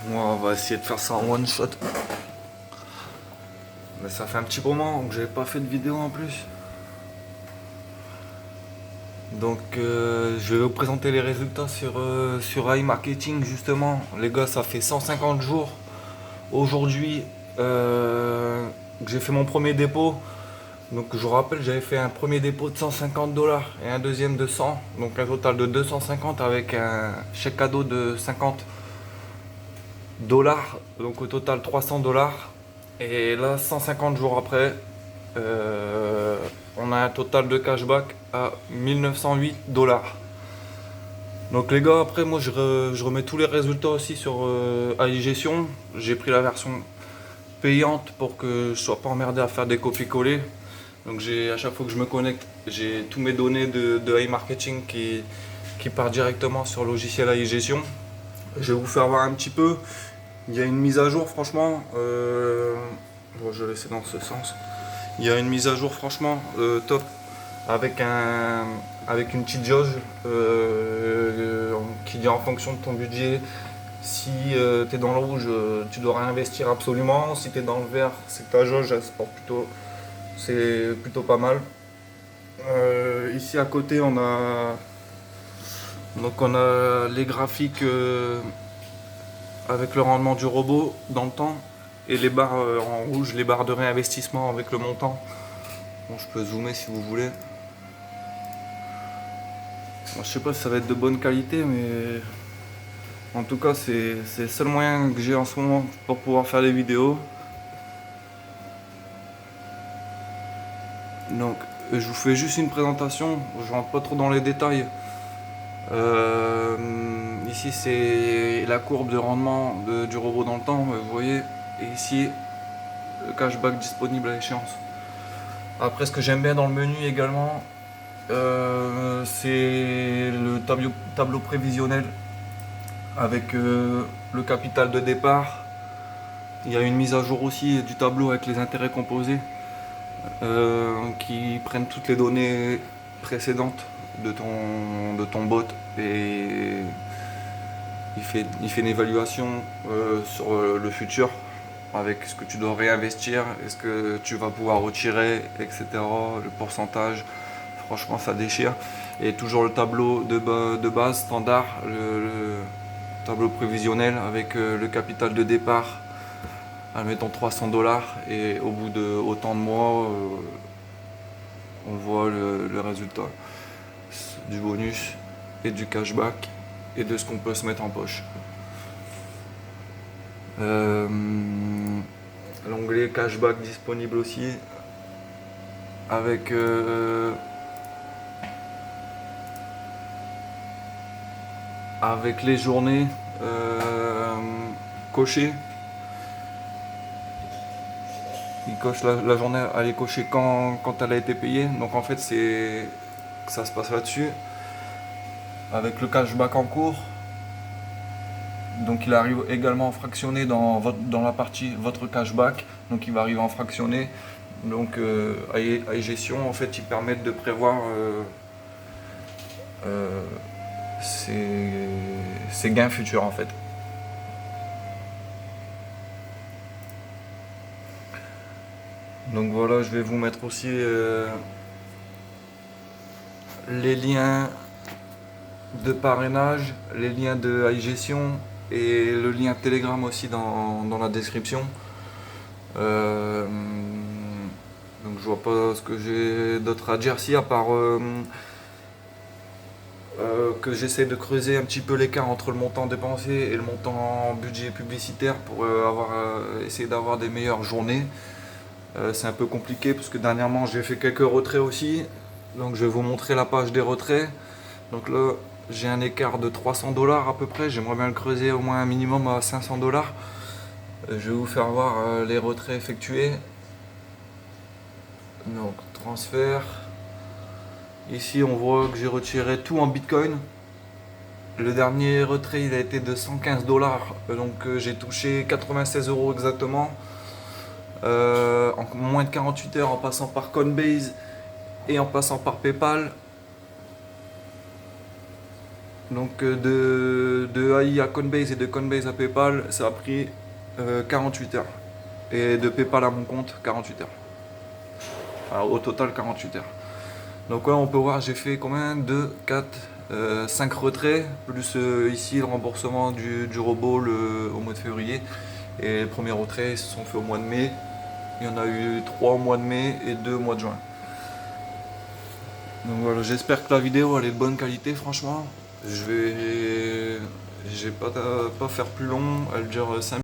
Moi, on va essayer de faire ça en one shot. Mais ça fait un petit moment que j'avais pas fait de vidéo en plus. Donc je vais vous présenter les résultats sur iMarketing justement. Les gars, ça fait 150 jours aujourd'hui que j'ai fait mon premier dépôt. Donc je vous rappelle, j'avais fait un premier dépôt de 150 dollars et un deuxième de 100. Donc un total de 250 avec un chèque cadeau de 50 dollars. Donc au total 300 dollars. Et là, 150 jours après, euh, on a un total de cashback à 1908 dollars. Donc les gars, après moi je remets tous les résultats aussi sur iGestion. J'ai pris la version payante pour que je sois pas emmerdé à faire des copier-coller. Donc à chaque fois que je me connecte, j'ai tous mes données de iMarketing qui part directement sur le logiciel iGestion. Je vais vous faire voir un petit peu. Il y a une mise à jour franchement. Bon, je vais laisser dans ce sens. Il y a une mise à jour franchement top avec avec une petite jauge qui dit en fonction de ton budget. Si tu es dans le rouge, tu dois réinvestir absolument. Si tu es dans le vert, c'est que ta jauge elle se porte c'est plutôt pas mal. Ici à côté, on a les graphiques avec le rendement du robot dans le temps et les barres en rouge, les barres de réinvestissement avec le montant. Bon, je peux zoomer si vous voulez. Bon, je sais pas si ça va être de bonne qualité, mais en tout cas, c'est le seul moyen que j'ai en ce moment pour pouvoir faire des vidéos. Donc, je vous fais juste une présentation. Je rentre pas trop dans les détails. Euh, Ici, c'est la courbe de rendement du robot dans le temps, vous voyez. Et ici, le cashback disponible à l'échéance. Après, ce que j'aime bien dans le menu également, c'est le tableau prévisionnel avec le capital de départ. Il y a une mise à jour aussi du tableau avec les intérêts composés qui prennent toutes les données précédentes de ton bot et il fait une évaluation sur le futur avec ce que tu dois réinvestir, est-ce que tu vas pouvoir retirer, etc. Le pourcentage, franchement ça déchire. Et toujours le tableau de base standard, le tableau prévisionnel avec le capital de départ, admettons 300 dollars, et au bout de autant de mois, on voit le résultat du bonus et du cashback et de ce qu'on peut se mettre en poche. L'onglet cashback disponible aussi avec avec les journées cochées. Il coche la journée, elle est cochée quand elle a été payée. Donc en fait ça se passe là-dessus. Avec le cashback en cours. Donc il arrive également en fractionné dans la partie votre cashback. Donc il va arriver en fractionné. Donc iGestion en fait ils permettent de prévoir euh, ses gains futurs en fait. Donc voilà, je vais vous mettre aussi les liens de parrainage, les liens de iGestion et le lien Telegram aussi dans la description. Euh, donc je vois pas ce que j'ai d'autre à dire si à part que j'essaie de creuser un petit peu l'écart entre le montant dépensé et le montant budget publicitaire pour essayer d'avoir des meilleures journées. C'est un peu compliqué parce que dernièrement j'ai fait quelques retraits aussi. Donc je vais vous montrer la page des retraits. Donc là j'ai un écart de 300 dollars à peu près. J'aimerais bien le creuser au moins un minimum à 500 dollars. Je vais vous faire voir les retraits effectués. Donc transfert. Ici on voit que j'ai retiré tout en bitcoin. Le dernier retrait il a été de 115 dollars. Donc j'ai touché 96 euros exactement. En moins de 48 heures en passant par Coinbase et en passant par PayPal. Donc de AI à Coinbase et de Coinbase à PayPal, ça a pris 48 heures. Et de PayPal à mon compte, 48 heures. Enfin, au total, 48 heures. Donc ouais, on peut voir, j'ai fait combien 2, 4, 5 retraits, plus ici le remboursement du robot au mois de février. Et les premiers retraits se sont faits au mois de mai. Il y en a eu 3 au mois de mai et 2 au mois de juin. Donc voilà, j'espère que la vidéo elle est de bonne qualité franchement. Je vais pas faire plus long, elle dure 5